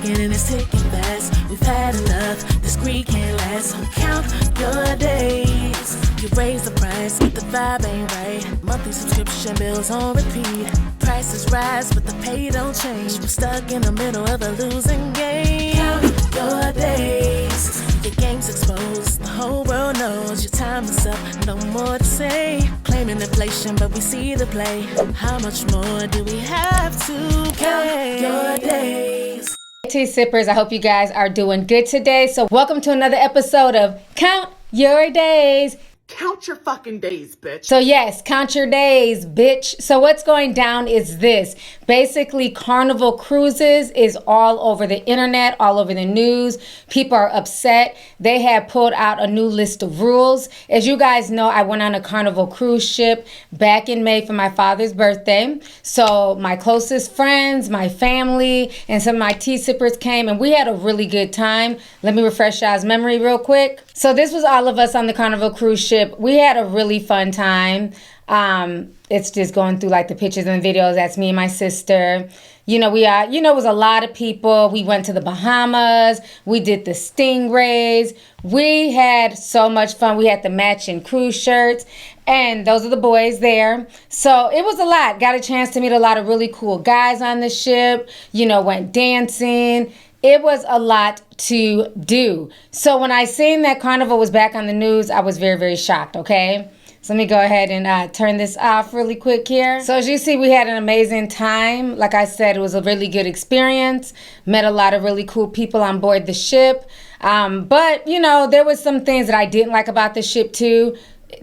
ticking and it's ticking fast. We've had enough, this greed can't last. So count your days. You raise the price, but the vibe ain't right. Monthly subscription bills on repeat. Prices rise, but the pay don't change. We're stuck in the middle of a losing game. Count your days. Your game's exposed, the whole world knows your time is up, no more to say. Claiming inflation, but we see the play. How much more do we have to pay? Count your days. Tea sippers, I hope you guys are doing good today. So welcome to another episode of Count Your Days. Count your fucking days, bitch. So yes, count your days, bitch. So what's going down is this. Basically, Carnival Cruises is all over the internet, all over the news. People are upset. They have pulled out a new list of rules. As you guys know, I went on a Carnival cruise ship back in May for my father's birthday. So my closest friends, my family, and some of my tea sippers came, and we had a really good time. Let me refresh y'all's memory real quick. So this was all of us on the Carnival cruise ship. We had a really fun time. It's just going through like the pictures and videos. That's me and my sister. It was a lot of people. We went to the Bahamas. We did the Stingrays. We had so much fun. We had the matching cruise shirts. And those are the boys there. So it was a lot. Got a chance to meet a lot of really cool guys on the ship. Went dancing. It was a lot to do. So when I seen that Carnival was back on the news, I was very, very shocked, okay? So let me go ahead and turn this off really quick here. So as you see, we had an amazing time. Like I said, it was a really good experience. Met a lot of really cool people on board the ship. But there was some things that I didn't like about the ship too.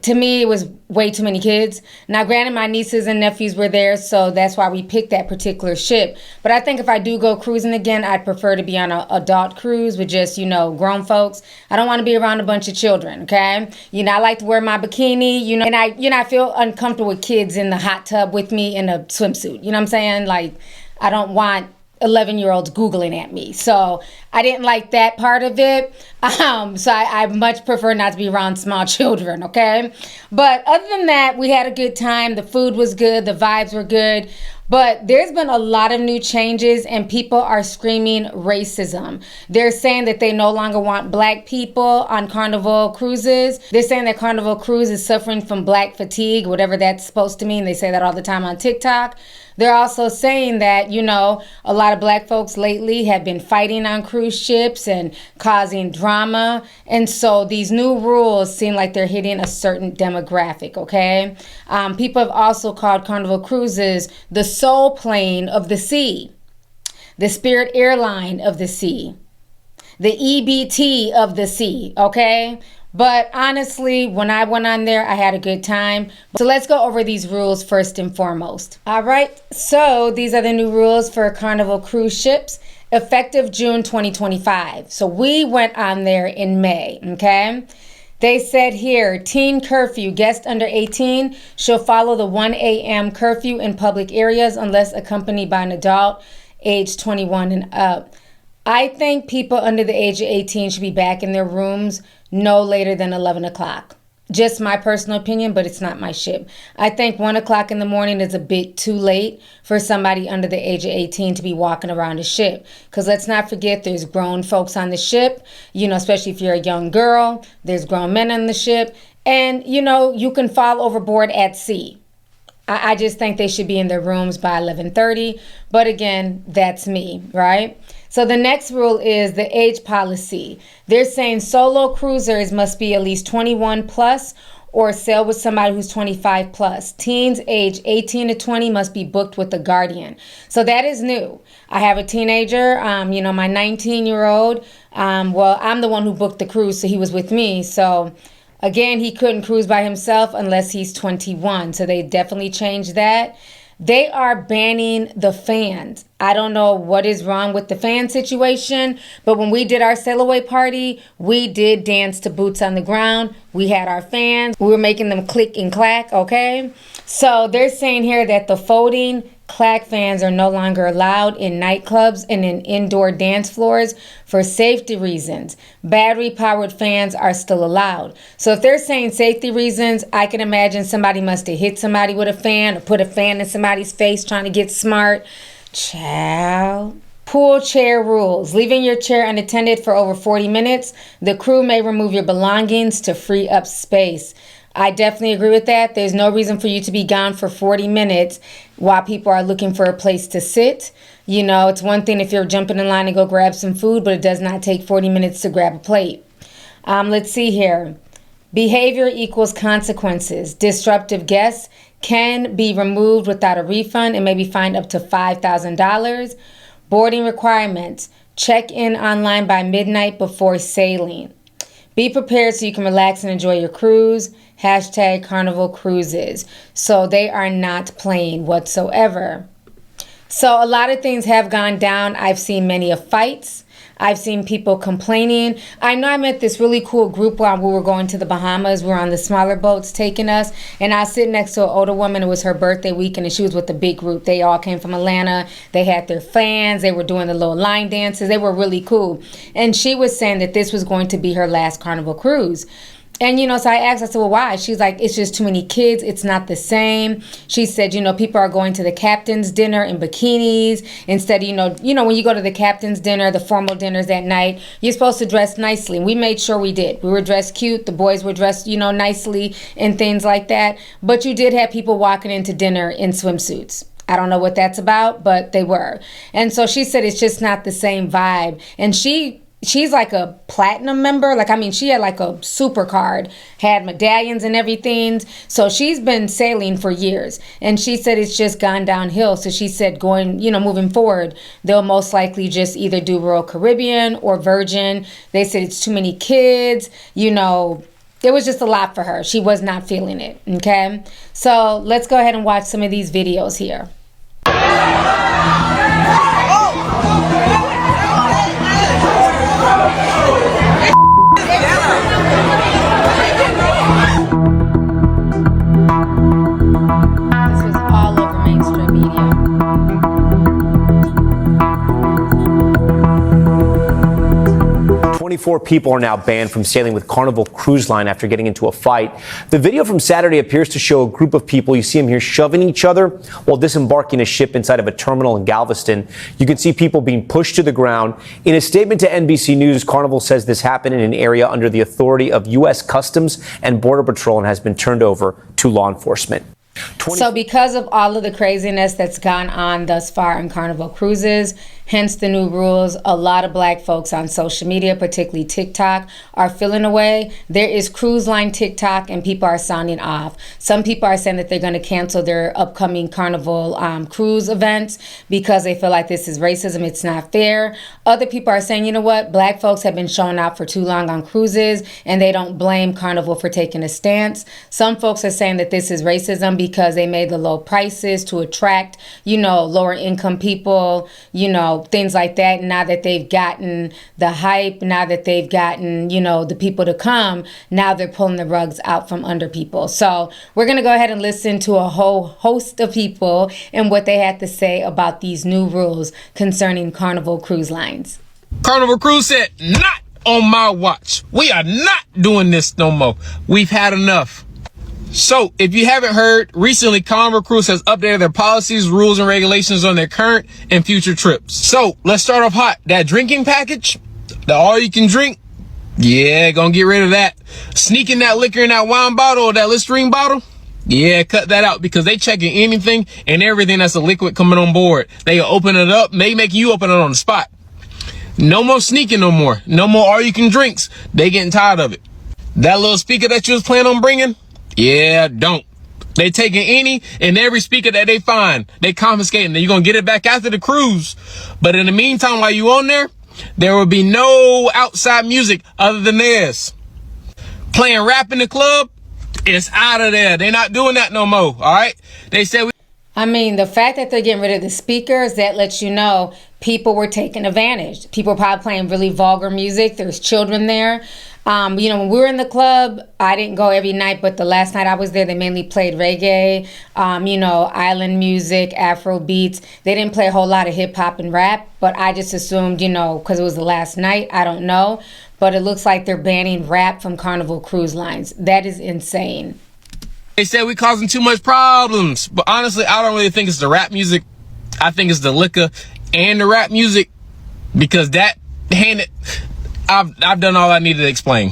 To me, it was way too many kids. Now, granted, my nieces and nephews were there, so that's why we picked that particular ship. But I think if I do go cruising again, I'd prefer to be on an adult cruise with just, grown folks. I don't want to be around a bunch of children, okay? I like to wear my bikini, and I feel uncomfortable with kids in the hot tub with me in a swimsuit. You know what I'm saying? Like, I don't want 11-year-olds Googling at me. So I didn't like that part of it. So I much prefer not to be around small children, okay? But other than that, we had a good time. The food was good. The vibes were good. But there's been a lot of new changes and people are screaming racism. They're saying that they no longer want black people on Carnival Cruises. They're saying that Carnival Cruise is suffering from black fatigue, whatever that's supposed to mean. They say that all the time on TikTok. They're also saying that, a lot of black folks lately have been fighting on cruise ships and causing drama. And so these new rules seem like they're hitting a certain demographic, okay? People have also called Carnival Cruises the soul plane of the sea, the Spirit airline of the sea, the EBT of the sea, okay? But honestly, when I went on there, I had a good time. So let's go over these rules first and foremost. All right, so these are the new rules for Carnival cruise ships, effective June 2025. So we went on there in May, okay? They said here, teen curfew, guests under 18 shall follow the 1 a.m. curfew in public areas unless accompanied by an adult age 21 and up. I think people under the age of 18 should be back in their rooms no later than 11 o'clock. Just my personal opinion, but it's not my ship. I think 1 o'clock in the morning is a bit too late for somebody under the age of 18 to be walking around the ship. Because let's not forget, there's grown folks on the ship, especially if you're a young girl. There's grown men on the ship. And, you can fall overboard at sea. I just think they should be in their rooms by 11:30. But again, that's me, right? So the next rule is the age policy. They're saying solo cruisers must be at least 21 plus or sail with somebody who's 25 plus. Teens age 18 to 20 must be booked with a guardian. So that is new. I have a teenager, my 19-year-old. Well, I'm the one who booked the cruise, so he was with me. So again, he couldn't cruise by himself unless he's 21. So they definitely changed that. They are banning the fans. I don't know what is wrong with the fan situation, but when we did our sail away party, we did dance to Boots on the Ground. We had our fans. We were making them click and clack, okay? So they're saying here that the folding clack fans are no longer allowed in nightclubs and in indoor dance floors for safety reasons. Battery-powered fans are still allowed. So if they're saying safety reasons, I can imagine somebody must have hit somebody with a fan or put a fan in somebody's face trying to get smart. Child, Pool chair rules. Leaving your chair unattended for over 40 minutes, the crew may remove your belongings to free up space. I definitely agree with that. There's no reason for you to be gone for 40 minutes while people are looking for a place to sit. You know, it's one thing if you're jumping in line to go grab some food, but it does not take 40 minutes to grab a plate. Let's see here. Behavior equals consequences. Disruptive guests can be removed without a refund and may be fined up to $5,000. Boarding requirements. Check in online by midnight before sailing. Be prepared so you can relax and enjoy your cruise. Hashtag Carnival Cruises. So they are not playing whatsoever. So a lot of things have gone down. I've seen many fights. I've seen people complaining. I know I met this really cool group while we were going to the Bahamas. We were on the smaller boats taking us. And I was sitting next to an older woman. It was her birthday weekend, and she was with a big group. They all came from Atlanta. They had their fans. They were doing the little line dances. They were really cool. And she was saying that this was going to be her last Carnival cruise. And, you know, so I asked, I said, well, why? She's like, it's just too many kids. It's not the same. She said, you know, people are going to the captain's dinner in bikinis. Instead, you know, when you go to the captain's dinner, the formal dinners at night, you're supposed to dress nicely. We made sure we did. We were dressed cute. The boys were dressed, you know, nicely and things like that. But you did have people walking into dinner in swimsuits. I don't know what that's about, but they were. And so she said it's just not the same vibe. And she's like a platinum member. Like, I mean, she had like a super card, had medallions and everything. So she's been sailing for years. And she said it's just gone downhill. So she said moving forward, they'll most likely just either do Royal Caribbean or Virgin. They said it's too many kids. You know, it was just a lot for her. She was not feeling it. Okay. So let's go ahead and watch some of these videos here. This was all over mainstream media. 24 people are now banned from sailing with Carnival Cruise Line after getting into a fight. The video from Saturday appears to show a group of people, you see them here, shoving each other while disembarking a ship inside of a terminal in Galveston. You can see people being pushed to the ground. In a statement to NBC News, Carnival says this happened in an area under the authority of U.S. Customs and Border Patrol and has been turned over to law enforcement. So because of all of the craziness that's gone on thus far in Carnival Cruises, hence the new rules, a lot of black folks on social media, particularly TikTok, are feeling away. There is cruise line TikTok and people are sounding off. Some people are saying that they're going to cancel their upcoming Carnival cruise events because they feel like this is racism. It's not fair. Other people are saying, you know what, black folks have been showing out for too long on cruises and they don't blame Carnival for taking a stance. Some folks are saying that this is racism because they made the low prices to attract, you know, lower income people, you know, things like that. Now that they've gotten the hype, now that they've gotten, you know, the people to come, now they're pulling the rugs out from under people. So we're going to go ahead and listen to a whole host of people and what they had to say about these new rules concerning Carnival Cruise Lines. Carnival Cruise said, not on my watch. We are not doing this no more. We've had enough. So, if you haven't heard, recently Carnival Cruise has updated their policies, rules, and regulations on their current and future trips. So, let's start off hot. That drinking package, the all you can drink, yeah, gonna get rid of that. Sneaking that liquor in that wine bottle or that Listerine bottle, yeah, cut that out because they checking anything and everything that's a liquid coming on board. They open it up, may make you open it on the spot. No more sneaking no more. No more all you can drinks. They getting tired of it. That little speaker that you was planning on bringing, yeah, don't. They taking any and every speaker that they find. They confiscating it. You're going to get it back after the cruise. But in the meantime, while you on there will be no outside music other than theirs. Playing rap in the club, it's out of there. They're not doing that no more, all right? They said I mean, the fact that they're getting rid of the speakers, that lets you know people were taking advantage. People were probably playing really vulgar music. There's children there. When we were in the club, I didn't go every night, but the last night I was there, they mainly played reggae, island music, Afro beats. They didn't play a whole lot of hip hop and rap, but I just assumed, because it was the last night, I don't know. But it looks like they're banning rap from Carnival Cruise Lines. That is insane. They said we causing too much problems. But honestly, I don't really think it's the rap music. I think it's the liquor and the rap music Because I've done all I needed to explain.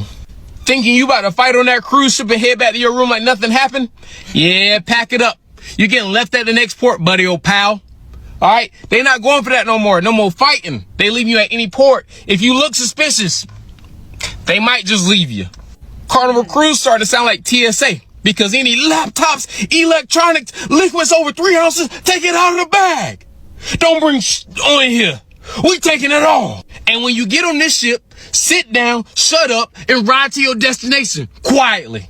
Thinking you about to fight on that cruise ship and head back to your room like nothing happened? Yeah, pack it up. You're getting left at the next port, buddy, old pal. All right? They not going for that no more. No more fighting. They leave you at any port. If you look suspicious, they might just leave you. Carnival Cruise started to sound like TSA because any laptops, electronics, liquids over 3 ounces, take it out of the bag. Don't bring on here. We taking it all. And when you get on this ship, sit down, shut up, and ride to your destination quietly.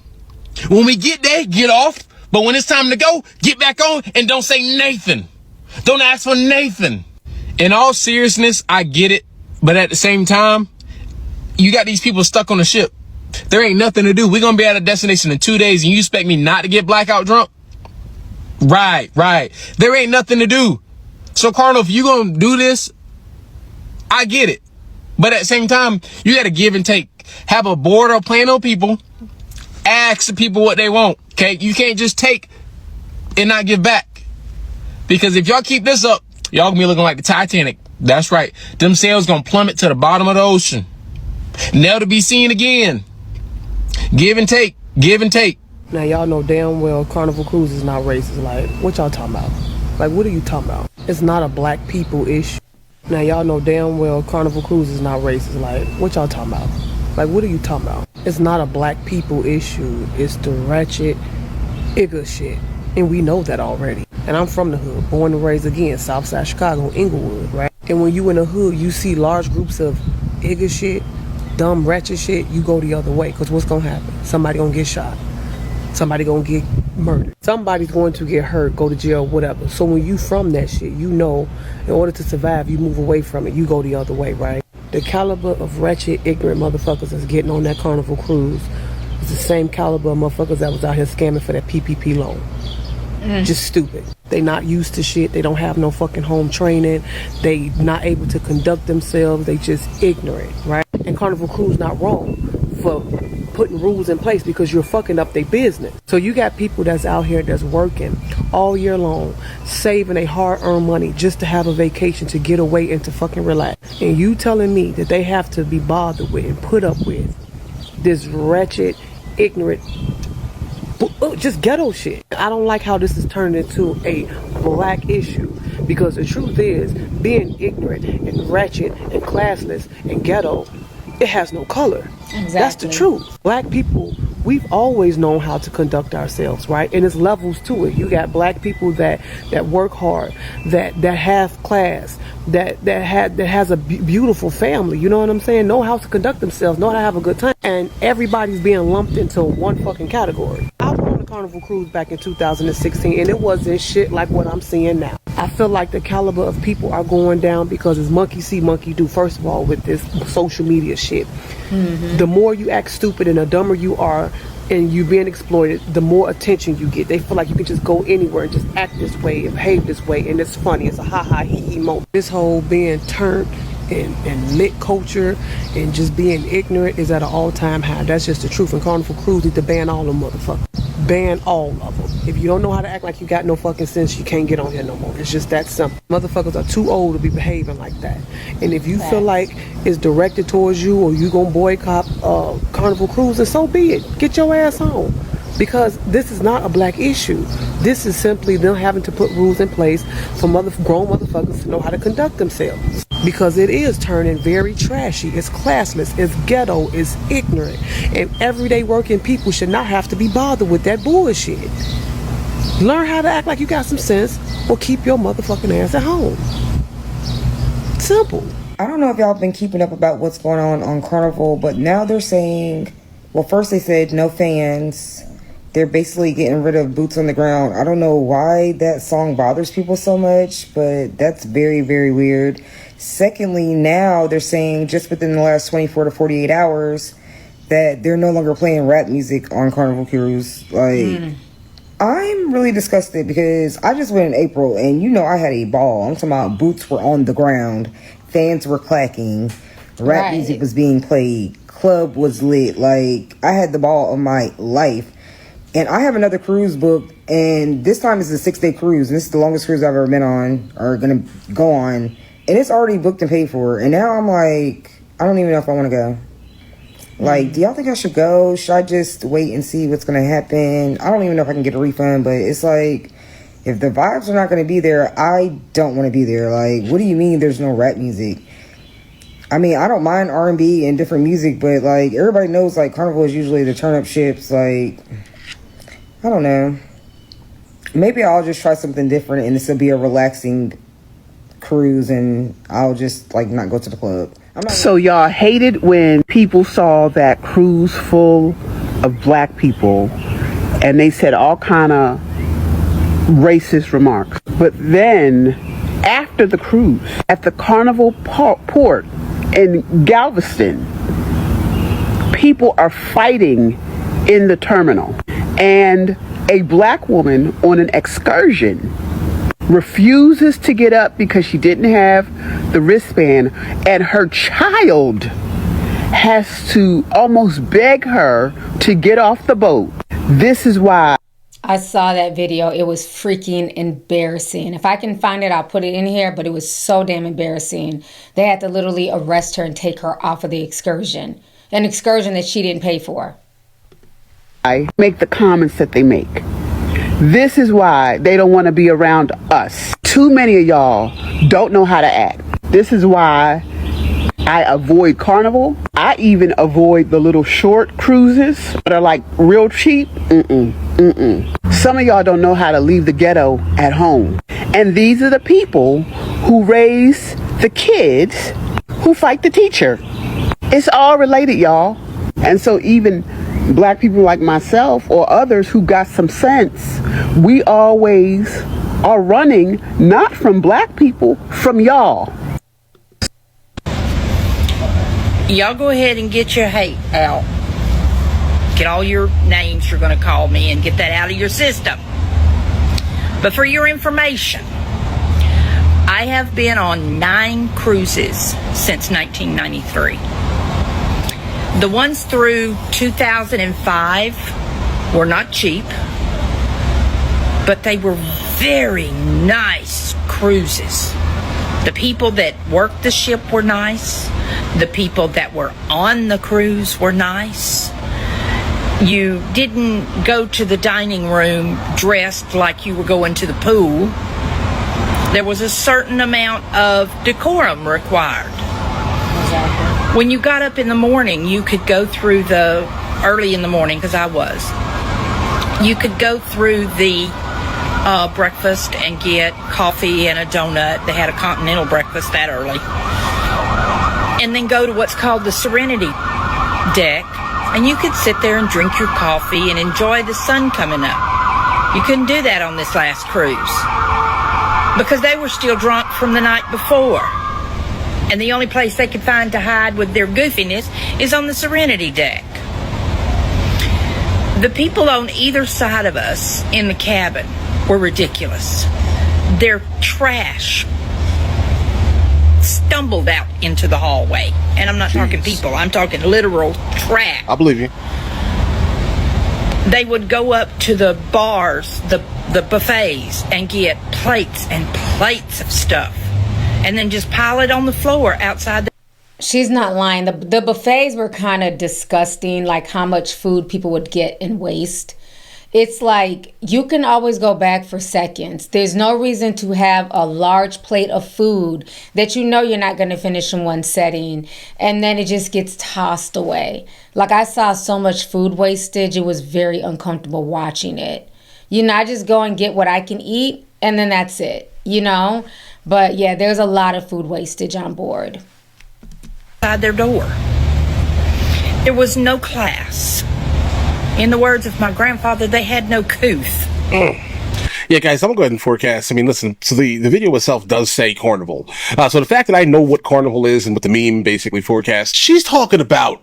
When we get there, get off. But when it's time to go, get back on and don't say Nathan. Don't ask for Nathan. In all seriousness, I get it. But at the same time, you got these people stuck on the ship. There ain't nothing to do. We're going to be at a destination in 2 days and you expect me not to get blackout drunk? Right. There ain't nothing to do. So, Carnival, if you going to do this, I get it. But at the same time, you got to give and take. Have a board or plan on people. Ask the people what they want. Okay? You can't just take and not give back. Because if y'all keep this up, y'all gonna be looking like the Titanic. That's right. Them sails gonna plummet to the bottom of the ocean. Never to be seen again. Give and take. Give and take. Now, y'all know damn well Carnival Cruise is not racist. Like, what y'all talking about? Like, what are you talking about? It's not a black people issue. Now, y'all know damn well Carnival Cruise is not racist. Like, what y'all talking about? Like, what are you talking about? It's not a black people issue. It's the ratchet, igga shit. And we know that already. And I'm from the hood, born and raised again, Southside Chicago, Inglewood, right? And when you in the hood, you see large groups of igga shit, dumb, ratchet shit, you go the other way. Because what's going to happen? Somebody going to get shot. Somebody going to get murdered. Somebody's going to get hurt, go to jail, whatever. So when you from that shit, you know, in order to survive, you move away from it. You go the other way, right? The caliber of ratchet, ignorant motherfuckers that's getting on that Carnival Cruise is the same caliber of motherfuckers that was out here scamming for that PPP loan. Just stupid. They not used to shit. They don't have no fucking home training. They not able to conduct themselves. They just ignorant, right? And Carnival Cruise not wrong for putting rules in place because you're fucking up their business. So you got people that's out here that's working all year long, saving a hard-earned money just to have a vacation, to get away and to fucking relax. And you telling me that they have to be bothered with and put up with this wretched, ignorant, just ghetto shit. I don't like how this is turned into a black issue, because the truth is, being ignorant and ratchet and classless and ghetto, it has no color. Exactly. That's the truth. Black people, we've always known how to conduct ourselves, right? And there's levels to it. You got black people that work hard, that have class, that has a beautiful family. You know what I'm saying? Know how to conduct themselves, know how to have a good time. And everybody's being lumped into one fucking category. I was on the Carnival Cruise back in 2016, and it wasn't shit like what I'm seeing now. I feel like the caliber of people are going down because it's monkey see, monkey do. First of all, with this social media shit, the more you act stupid and the dumber you are, and you being exploited, the more attention you get. They feel like you can just go anywhere and just act this way and behave this way, and it's funny. It's a ha-ha, hee-hee moment. This whole being turned and lit culture and just being ignorant is at an all-time high. That's just the truth. And Carnival Cruise need to ban all them motherfuckers. Ban all of them. If you don't know how to act like you got no fucking sense, you can't get on here no more. It's just that simple. Motherfuckers are too old to be behaving like that. And if you feel like it's directed towards you, or you gonna boycott Carnival Cruise, then so be it. Get your ass home. Because this is not a black issue. This is simply them having to put rules in place for grown motherfuckers to know how to conduct themselves. Because it is turning very trashy. It's classless. It's ghetto. It's ignorant. And everyday working people should not have to be bothered with that bullshit. Learn how to act like you got some sense, or keep your motherfucking ass at home. Simple. I don't know if y'all been keeping up about what's going on Carnival, but now they're saying, well, first they said no fans. They're basically getting rid of boots on the ground. I don't know why that song bothers people so much, but that's very, very weird. Secondly, now they're saying just within the last 24 to 48 hours that they're no longer playing rap music on Carnival Cruise. Like, I'm really disgusted because I just went in April and, you know, I had a ball. I'm talking about boots were on the ground. Fans were clacking. Rap music was being played. Club was lit. Like, I had the ball of my life. And I have another cruise booked, and this time it's a 6-day cruise, and this is the longest cruise I've ever been on, or gonna go on. And it's already booked and paid for. And now I'm like, I don't even know if I want to go. Like, do y'all think I should go? Should I just wait and see what's going to happen? I don't even know if I can get a refund, but it's like, if the vibes are not going to be there, I don't want to be there. Like, what do you mean there's no rap music? I mean, I don't mind R&B and different music, but, like, everybody knows, like, Carnival is usually the turn-up ships. Like, I don't know. Maybe I'll just try something different, and this will be a relaxing cruise, and I'll just, like, not go to the club. So y'all hated when people saw that cruise full of black people, and they said all kind of racist remarks. But then, after the cruise, at the Carnival port in Galveston, people are fighting in the terminal. And a black woman on an excursion refuses to get up because she didn't have the wristband, and her child has to almost beg her to get off the boat. This is why. I saw that video. It was freaking embarrassing. If I can find it, I'll put it in here, but it was so damn embarrassing. They had to literally arrest her and take her off of the excursion. An excursion that she didn't pay for. I make the comments that they make. This is why they don't want to be around us. Too many of y'all don't know how to act. This is why I avoid Carnival. I even avoid the little short cruises that are like real cheap. Some of y'all don't know how to leave the ghetto at home. And these are the people who raise the kids who fight the teacher. It's all related, y'all. And so even black people like myself or others who got some sense, we always are running not from black people, from y'all. Y'all go ahead and get your hate out. Get all your names you're going to call me and get that out of your system. But for your information, I have been on 9 cruises since 1993. The ones through 2005 were not cheap, but they were very nice cruises. The people that worked the ship were nice. The people that were on the cruise were nice. You didn't go to the dining room dressed like you were going to the pool. There was a certain amount of decorum required. When you got up in the morning, you could go through early in the morning, because I was, you could go through the breakfast and get coffee and a donut. They had a continental breakfast that early. And then go to what's called the Serenity deck, and you could sit there and drink your coffee and enjoy the sun coming up. You couldn't do that on this last cruise because they were still drunk from the night before. And the only place they could find to hide with their goofiness is on the Serenity deck. The people on either side of us in the cabin were ridiculous. Their trash stumbled out into the hallway. And I'm not talking people, I'm talking literal trash. I believe you. They would go up to the bars, the buffets, and get plates and plates of stuff, and then just pile it on the floor outside the... She's not lying. The buffets were kind of disgusting, like how much food people would get and waste. It's like you can always go back for seconds. There's no reason to have a large plate of food that you know you're not going to finish in one setting, and then it just gets tossed away. Like, I saw so much food wastage, it was very uncomfortable watching it. You know, I just go and get what I can eat, and then that's it, you know? But yeah, there's a lot of food wastage on board. Outside their door. There was no class. In the words of my grandfather, they had no couth. Yeah, guys, I'm going to go ahead and forecast. I mean, listen, so the video itself does say Carnival. So the fact that I know what Carnival is and what the meme basically forecasts, she's talking about,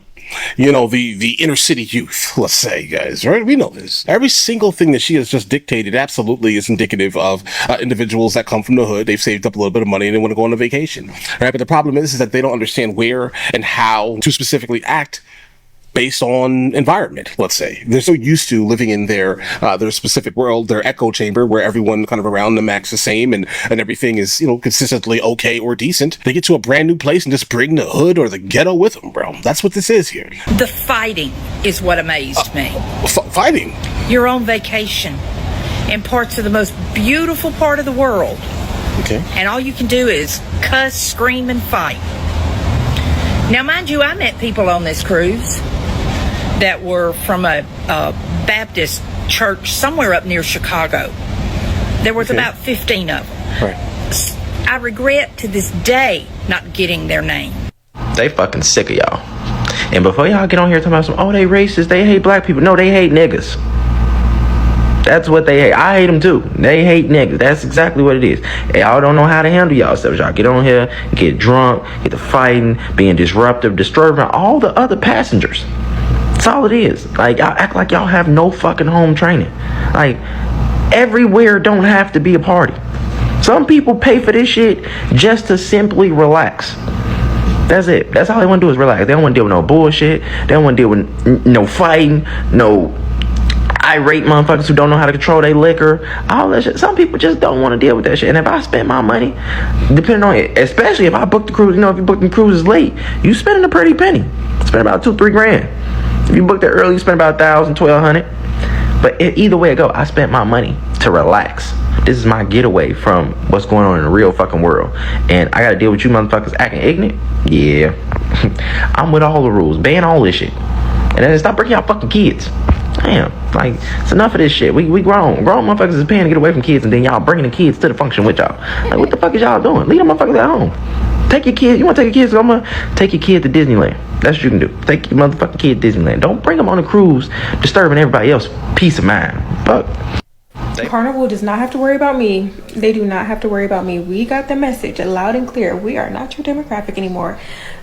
you know, the inner city youth, let's say, guys, right? We know this. Every single thing that she has just dictated absolutely is indicative of individuals that come from the hood. They've saved up a little bit of money and they want to go on a vacation, right? But the problem is that they don't understand where and how to specifically act based on environment, let's say. They're so used to living in their specific world, their echo chamber, where everyone kind of around them acts the same and everything is, consistently okay or decent. They get to a brand new place and just bring the hood or the ghetto with them, bro. That's what this is here. The fighting is what amazed me. Fighting? You're on vacation in parts of the most beautiful part of the world. Okay. And all you can do is cuss, scream, and fight. Now, mind you, I met people on this cruise that were from a Baptist church somewhere up near Chicago. There was about 15 of them. Right. I regret to this day not getting their name. They fucking sick of y'all. And before y'all get on here talking about they racist, they hate black people. No, they hate niggas. That's what they hate. I hate them too. They hate niggas. That's exactly what it is. Y'all don't know how to handle y'all selves. Y'all get on here, get drunk, get to fighting, being disruptive, disturbing all the other passengers. That's all it is. Like, y'all act like y'all have no fucking home training. Like, everywhere don't have to be a party. Some people pay for this shit just to simply relax. That's it. That's all they want to do is relax. They don't want to deal with no bullshit. They don't want to deal with no fighting, no irate motherfuckers who don't know how to control their liquor, all that shit. Some people just don't want to deal with that shit. And if I spend my money, depending on it, especially if I book the cruise, if you book the cruises late, you spending a pretty penny. Spend about $2-3 grand. If you book it early, you spend about $1,000-1,200. But either way it go, I spent my money to relax. This is my getaway from what's going on in the real fucking world. And I gotta deal with you motherfuckers acting ignorant? Yeah. I'm with all the rules. Ban all this shit. And then stop breaking y'all fucking kids. Damn, like, it's enough of this shit. We grown. Grown motherfuckers is paying to get away from kids, and then y'all bringing the kids to the function with y'all. Like, what the fuck is y'all doing? Leave them motherfuckers at home. Take your kids. You want to take your kids? I'm gonna take your kid to Disneyland. That's what you can do. Take your motherfucking kid to Disneyland. Don't bring them on a cruise, disturbing everybody else's peace of mind. Fuck. Carnival does not have to worry about me. They do not have to worry about me. We got the message loud and clear. We are not your demographic anymore.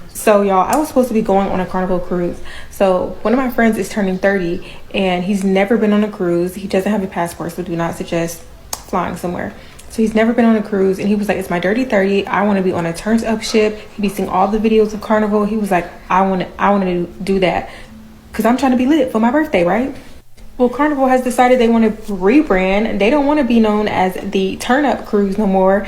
So y'all, I was supposed to be going on a Carnival cruise. So one of my friends is turning 30 and he's never been on a cruise. He doesn't have a passport, so do not suggest flying somewhere. So he's never been on a cruise and he was like, it's my dirty 30. I want to be on a turns up ship. He'd be seeing all the videos of Carnival. He was like, I want to do that because I'm trying to be lit for my birthday, right? Well, Carnival has decided they want to rebrand. They don't want to be known as the turn up cruise no more.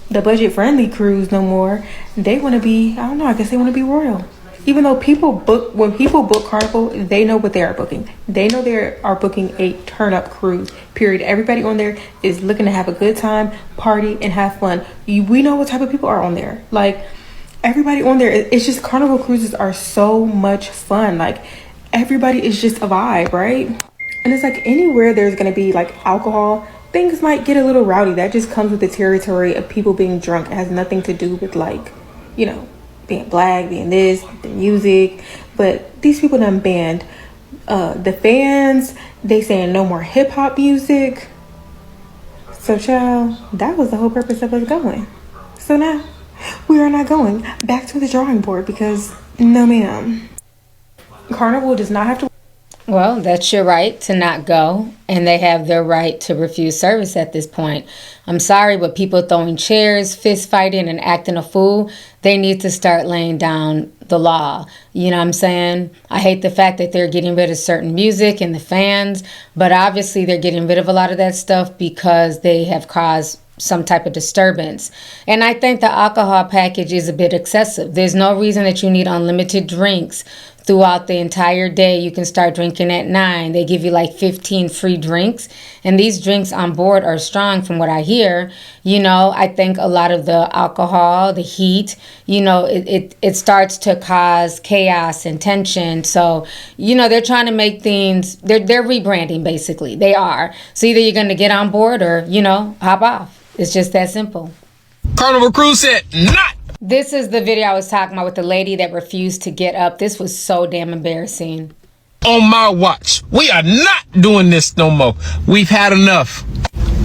The budget friendly cruise no more. They want to be, I don't know, I guess they want to be royal. Even though when people book Carnival, they know what they are booking. They know they are booking a turn up cruise, period. Everybody on there is looking to have a good time, party, and have fun. We know what type of people are on there. Like, everybody on there, it's just Carnival cruises are so much fun. Like, everybody is just a vibe, right? And it's like anywhere there's going to be like alcohol, things might get a little rowdy. That just comes with the territory of people being drunk. It has nothing to do with like, being black, being this, the music. But these people done banned the fans. They saying no more hip hop music. So child, that was the whole purpose of us going. So now we are not going back to the drawing board because no ma'am. Carnival does not have to. Well, that's your right to not go, and they have their right to refuse service at this point. I'm sorry, but people throwing chairs, fist fighting, and acting a fool, they need to start laying down the law. You know what I'm saying? I hate the fact that they're getting rid of certain music and the fans, but obviously they're getting rid of a lot of that stuff because they have caused some type of disturbance. And I think the alcohol package is a bit excessive. There's no reason that you need unlimited drinks throughout the entire day. You can start drinking at 9. They give you like 15 free drinks. And these drinks on board are strong from what I hear. I think a lot of the alcohol, the heat, it starts to cause chaos and tension. So, they're trying to make things, they're rebranding basically. They are. So either you're going to get on board or, hop off. It's just that simple. Carnival Cruise said not. This is the video I was talking about with the lady that refused to get up. This was so damn embarrassing. On my watch. We are not doing this no more. We've had enough.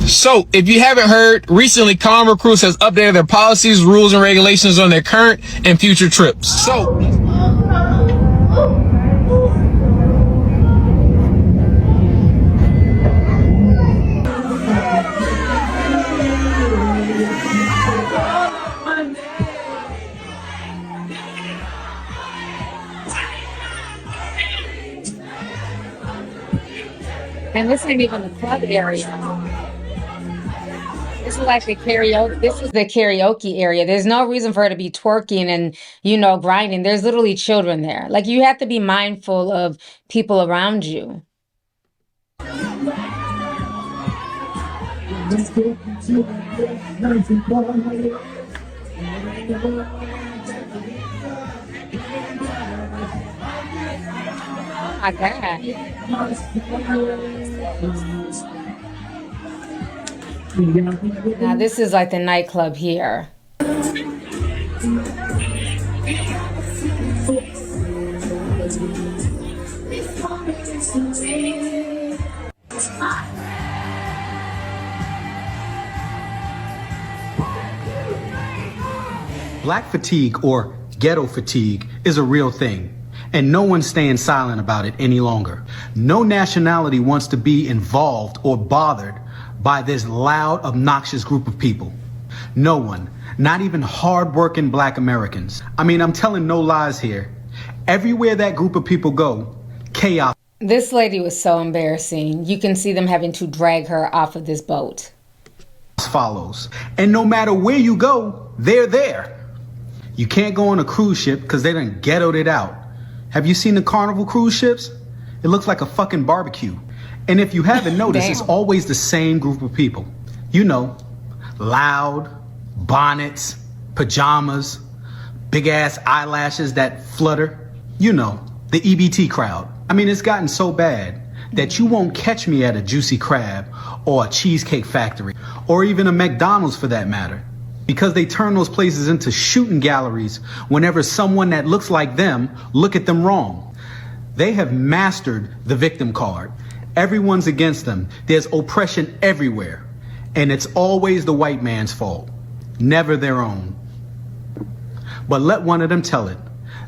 So, if you haven't heard, recently Carnival Cruise has updated their policies, rules, and regulations on their current and future trips. So, And this ain't even the club area. This is like the karaoke. This is the karaoke area. There's no reason for her to be twerking and, grinding. There's literally children there. Like, you have to be mindful of people around you. My God. Now this is like the nightclub here. Black fatigue, or ghetto fatigue, is a real thing, and no one's staying silent about it any longer. No nationality wants to be involved or bothered by this loud, obnoxious group of people. No one, not even hard-working Black Americans. I mean, I'm telling no lies here. Everywhere that group of people go, chaos. This lady was so embarrassing. You can see them having to drag her off of this boat. Follows. And no matter where you go, they're there. You can't go on a cruise ship because they done ghettoed it out. Have you seen the Carnival Cruise ships? It looks like a fucking barbecue. And if you haven't noticed, it's always the same group of people. Loud, bonnets, pajamas, big ass eyelashes that flutter. The EBT crowd. I mean, it's gotten so bad that you won't catch me at a Juicy Crab or a Cheesecake Factory or even a McDonald's for that matter, because they turn those places into shooting galleries whenever someone that looks like them look at them wrong. They have mastered the victim card. Everyone's against them. There's oppression everywhere. And it's always the white man's fault, never their own. But let one of them tell it.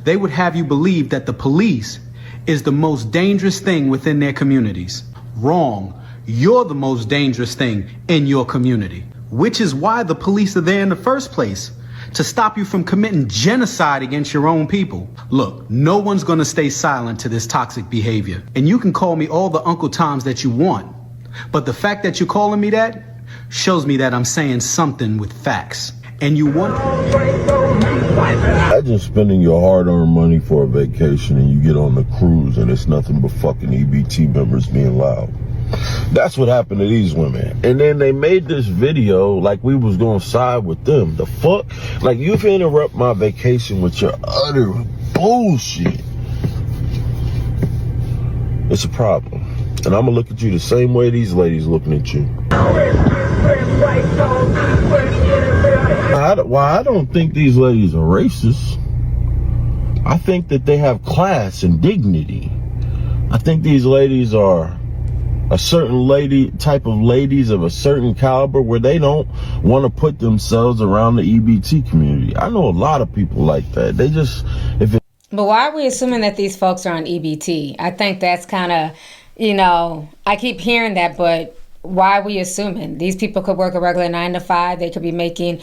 They would have you believe that the police is the most dangerous thing within their communities. Wrong. You're the most dangerous thing in your community, which is why the police are there in the first place, to stop you from committing genocide against your own people. Look, no one's gonna stay silent to this toxic behavior. And you can call me all the Uncle Toms that you want, but the fact that you're calling me that shows me that I'm saying something with facts. And you want... Imagine spending your hard-earned money for a vacation and you get on the cruise and it's nothing but fucking EBT members being loud. That's what happened to these women. And then they made this video like we was gonna side with them. The fuck? Like, you can interrupt my vacation with your utter bullshit. It's a problem. And I'm gonna look at you the same way these ladies looking at you. I don't think these ladies are racist. I think that they have class and dignity. I think these ladies are a certain type of ladies of a certain caliber where they don't want to put themselves around the EBT community. I know a lot of people like that. They just, But why are we assuming that these folks are on EBT? I think that's kind of, I keep hearing that, but why are we assuming? These people could work a regular 9 to 5. They could be making,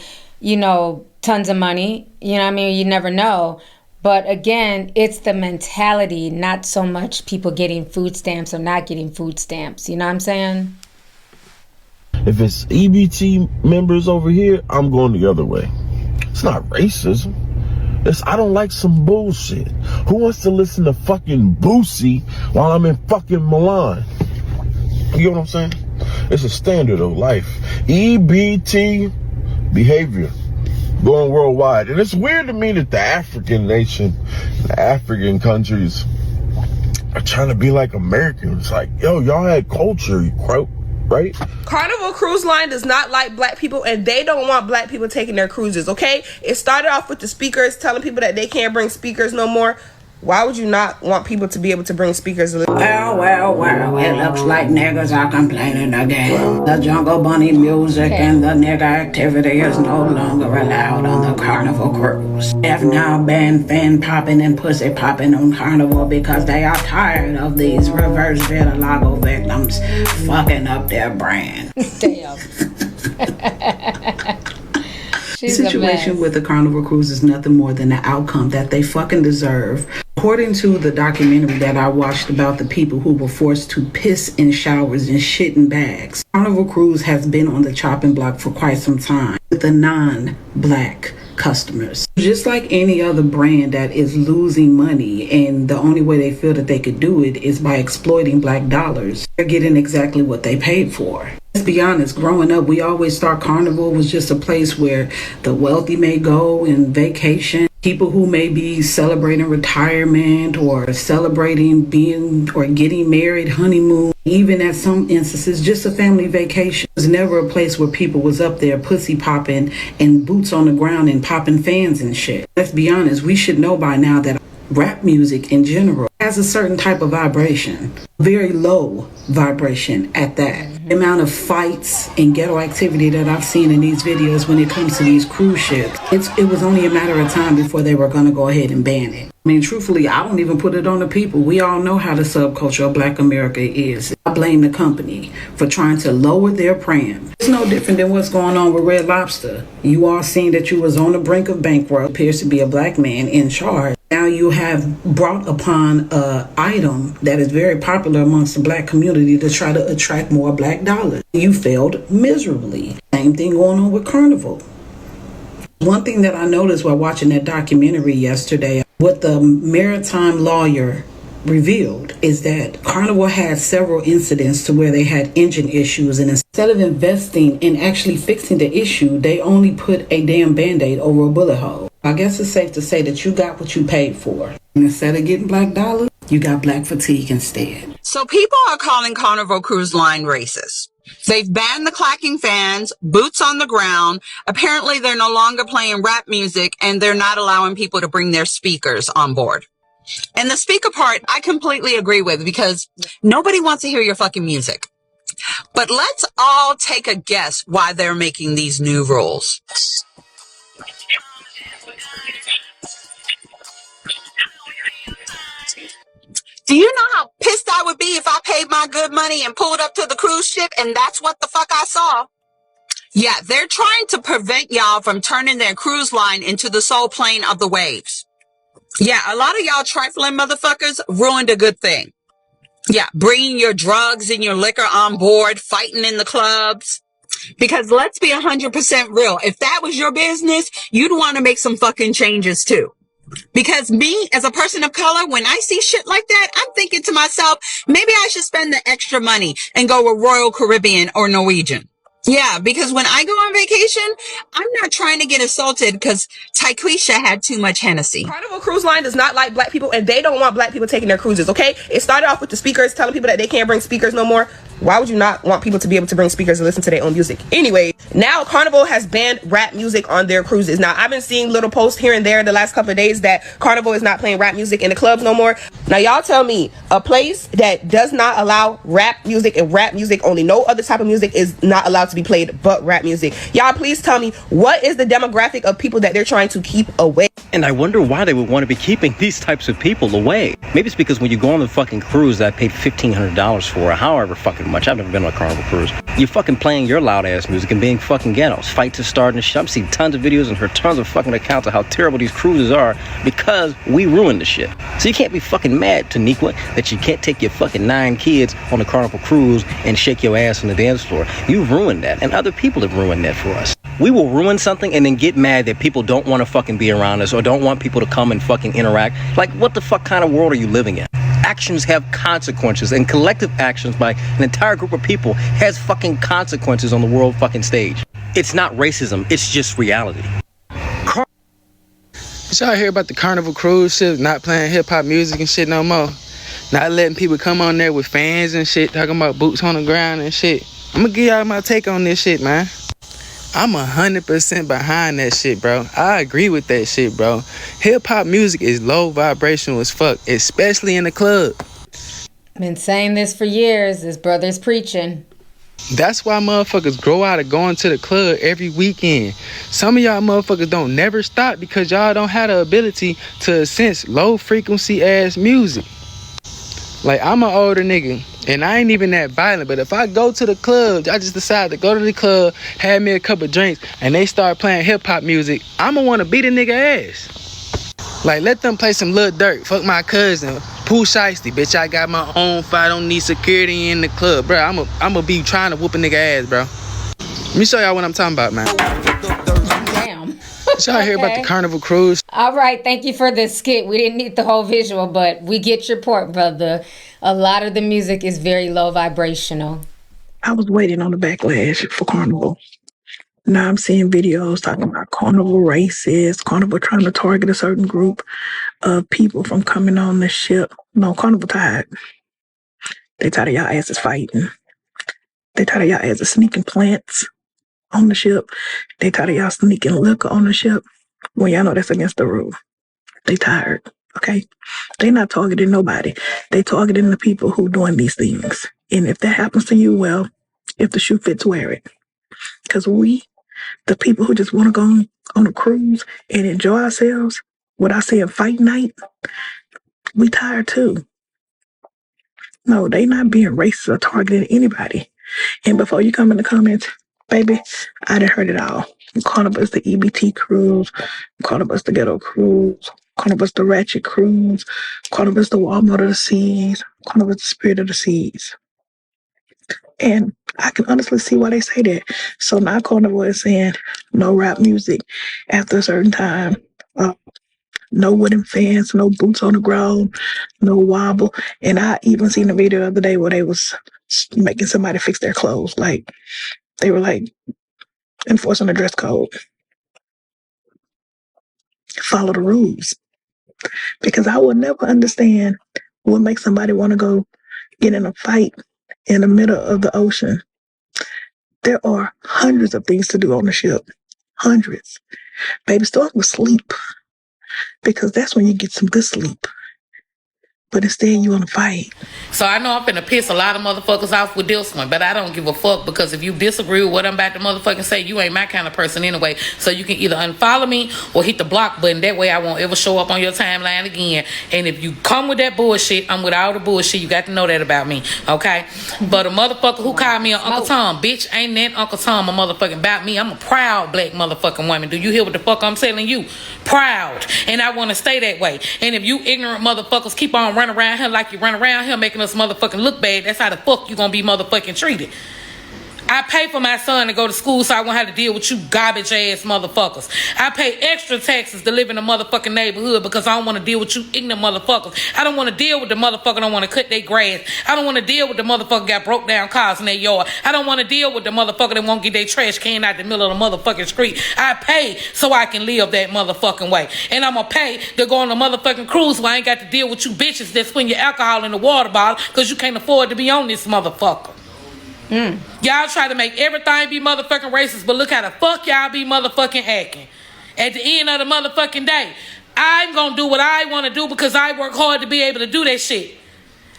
tons of money. You never know. But again, it's the mentality, not so much people getting food stamps or not getting food stamps. You know what I'm saying? if it's EBT members over here, I'm going the other way. It's not racism. I don't like some bullshit. Who wants to listen to fucking Boosie while I'm in fucking Milan? You know what I'm saying? It's a standard of life. EBT behavior going worldwide. And it's weird to me that the African nation, the African countries are trying to be like Americans. Like, yo, y'all had culture, right? Carnival Cruise Line does not like black people, and they don't want black people taking their cruises, okay? It started off with the speakers telling people that they can't bring speakers no more. Why would you not want people to be able to bring speakers? Well, it looks like niggas are complaining again. The Jungle Bunny music and the nigga activity is no longer allowed on the Carnival Cruise. They have now banned fin popping and pussy popping on Carnival because they are tired of these reverse vitiligo victims fucking up their brand. Damn. The situation with the Carnival Cruise is nothing more than the outcome that they fucking deserve. According to the documentary that I watched about the people who were forced to piss in showers and shit in bags, Carnival Cruise has been on the chopping block for quite some time with the non-black customers. Just like any other brand that is losing money, and the only way they feel that they could do it is by exploiting black dollars, they're getting exactly what they paid for. Let's be honest, growing up, we always thought Carnival was just a place where the wealthy may go and vacation. People who may be celebrating retirement or celebrating being or getting married, honeymoon, even at some instances, just a family vacation. It was never a place where people was up there pussy popping and boots on the ground and popping fans and shit. Let's be honest, we should know by now that rap music in general has a certain type of vibration, very low vibration at that. The amount of fights and ghetto activity that I've seen in these videos when it comes to these cruise ships, it was only a matter of time before they were going to go ahead and ban it. I mean, truthfully, I don't even put it on the people. We all know how the subculture of Black America is. I blame the company for trying to lower their brand. It's no different than what's going on with Red Lobster. You all seen that you was on the brink of bankrupt, appears to be a black man in charge. Now you have brought upon an item that is very popular amongst the black community to try to attract more black dollars. You failed miserably. Same thing going on with Carnival. One thing that I noticed while watching that documentary yesterday, what the maritime lawyer revealed is that Carnival had several incidents to where they had engine issues, and instead of investing in actually fixing the issue, they only put a damn band-aid over a bullet hole. I guess it's safe to say that you got what you paid for. And instead of getting black dollars, you got black fatigue instead. So people are calling Carnival Cruise Line racist. They've banned the clacking fans, boots on the ground. Apparently they're no longer playing rap music, and they're not allowing people to bring their speakers on board. And the speaker part, I completely agree with, because nobody wants to hear your fucking music. But let's all take a guess why they're making these new rules. Do you know how pissed I would be if I paid my good money and pulled up to the cruise ship and that's what the fuck I saw? Yeah, they're trying to prevent y'all from turning their cruise line into the sole plane of the waves. Yeah, a lot of y'all trifling motherfuckers ruined a good thing. Yeah, bringing your drugs and your liquor on board, fighting in the clubs. Because let's be 100% real. If that was your business, you'd want to make some fucking changes too. Because me, as a person of color, when I see shit like that, I'm thinking to myself, maybe I should spend the extra money and go with Royal Caribbean or Norwegian. Yeah, because when I go on vacation, I'm not trying to get assaulted because Tyquisha had too much Hennessy. Carnival Cruise Line does not like black people, and they don't want black people taking their cruises, okay? It started off with the speakers telling people that they can't bring speakers no more. Why would you not want people to be able to bring speakers and listen to their own music? Anyway, now Carnival has banned rap music on their cruises. Now, I've been seeing little posts here and there the last couple of days that Carnival is not playing rap music in the clubs no more. Now, y'all tell me, a place that does not allow rap music and rap music only, no other type of music is not allowed to be played but rap music. Y'all please tell me, what is the demographic of people that they're trying to keep away? And I wonder why they would want to be keeping these types of people away. Maybe it's because when you go on the fucking cruise that I paid $1,500 for, or however fucking much, I've never been on a Carnival Cruise, you're fucking playing your loud ass music and being fucking ghettos. Fight to start and shit. I've seen tons of videos and heard tons of fucking accounts of how terrible these cruises are because we ruined the shit. So you can't be fucking mad, Taniqua, that you can't take your fucking 9 kids on a Carnival Cruise and shake your ass on the dance floor. You've ruined that, and other people have ruined that for us. We will ruin something and then get mad that people don't want to fucking be around us or don't want people to come and fucking interact. Like, what the fuck kind of world are you living in? Actions have consequences, and collective actions by an entire group of people has fucking consequences on the world fucking stage. It's not racism, it's just reality. Did y'all hear about the Carnival Cruise ship not playing hip-hop music and shit no more? Not letting people come on there with fans and shit, talking about boots on the ground and shit. I'm gonna give y'all my take on this shit, man. I'm 100% behind that shit, bro. I agree with that shit, bro. Hip-hop music is low vibrational as fuck, especially in the club. Been saying this for years. This brother's preaching. That's why motherfuckers grow out of going to the club every weekend. Some of y'all motherfuckers don't never stop because y'all don't have the ability to sense low frequency ass music. Like, I'm an older nigga and I ain't even that violent, but if I go to the club, I just decide to go to the club, have me a couple drinks, and they start playing hip hop music, I'ma wanna beat a nigga ass. Like, let them play some Lil Durk. Fuck my cousin. Pooh Shiesty. Bitch, I got my own fight. I don't need security in the club. Bro, I'ma be trying to whoop a nigga ass, bro. Let me show y'all what I'm talking about, man. Damn. Did y'all hear about the Carnival Cruise? All right, thank you for the skit. We didn't need the whole visual, but we get your point, brother. A lot of the music is very low vibrational. I was waiting on the backlash for Carnival. Now I'm seeing videos talking about Carnival racist, Carnival trying to target a certain group of people from coming on the ship. No, Carnival tired. They tired of y'all asses fighting. They tired of y'all asses sneaking plants on the ship. They tired of y'all sneaking liquor on the ship. Well, y'all know that's against the rule. They tired, okay? They not targeting nobody. They targeting the people who doing these things. And if that happens to you, well, if the shoe fits, wear it. Because we, the people who just want to go on a cruise and enjoy ourselves without saying fight night, we tired too. No, they not being racist or targeting anybody. And before you come in the comments, baby, I done heard it all. Carnival is the EBT cruise. Carnival is the ghetto cruise. Carnival is the ratchet cruise. Carnival is the Walmart of the seas. Carnival is the spirit of the seas. And I can honestly see why they say that. So now Carnival is saying no rap music after a certain time. No wooden fans, no boots on the ground, no wobble. And I even seen a video the other day where they was making somebody fix their clothes. Like, they were like enforcing the dress code. Follow the rules. Because I would never understand what makes somebody want to go get in a fight in the middle of the ocean. There are hundreds of things to do on the ship. Hundreds. Baby, start with sleep. Because that's when you get some good sleep. But instead you want to fight. So I know I'm finna piss a lot of motherfuckers off with this one, but I don't give a fuck, because if you disagree with what I'm about to motherfucking say, you ain't my kind of person anyway. So you can either unfollow me or hit the block button. That way I won't ever show up on your timeline again. And if you come with that bullshit, I'm with all the bullshit. You got to know that about me, okay? But a motherfucker who called me an Uncle Tom, bitch, ain't that Uncle Tom a motherfucking about me. I'm a proud black motherfucking woman. Do you hear what the fuck I'm telling you? Proud. And I want to stay that way. And if you ignorant motherfuckers keep on running around here like you run around here making us motherfucking look bad, that's how the fuck you gonna be motherfucking treated. I pay for my son to go to school so I won't have to deal with you garbage ass motherfuckers. I pay extra taxes to live in a motherfucking neighborhood because I don't want to deal with you ignorant motherfuckers. I don't want to deal with the motherfucker don't want to cut their grass. I don't want to deal with the motherfucker got broke down cars in their yard. I don't want to deal with the motherfucker that won't get their trash can out the middle of the motherfucking street. I pay so I can live that motherfucking way. And I'm going to pay to go on a motherfucking cruise where I ain't got to deal with you bitches that spend your alcohol in the water bottle because you can't afford to be on this motherfucker. Y'all try to make everything be motherfucking racist, but look how the fuck y'all be motherfucking acting. At the end of the motherfucking day, I'm gonna do what I want to do because I work hard to be able to do that shit.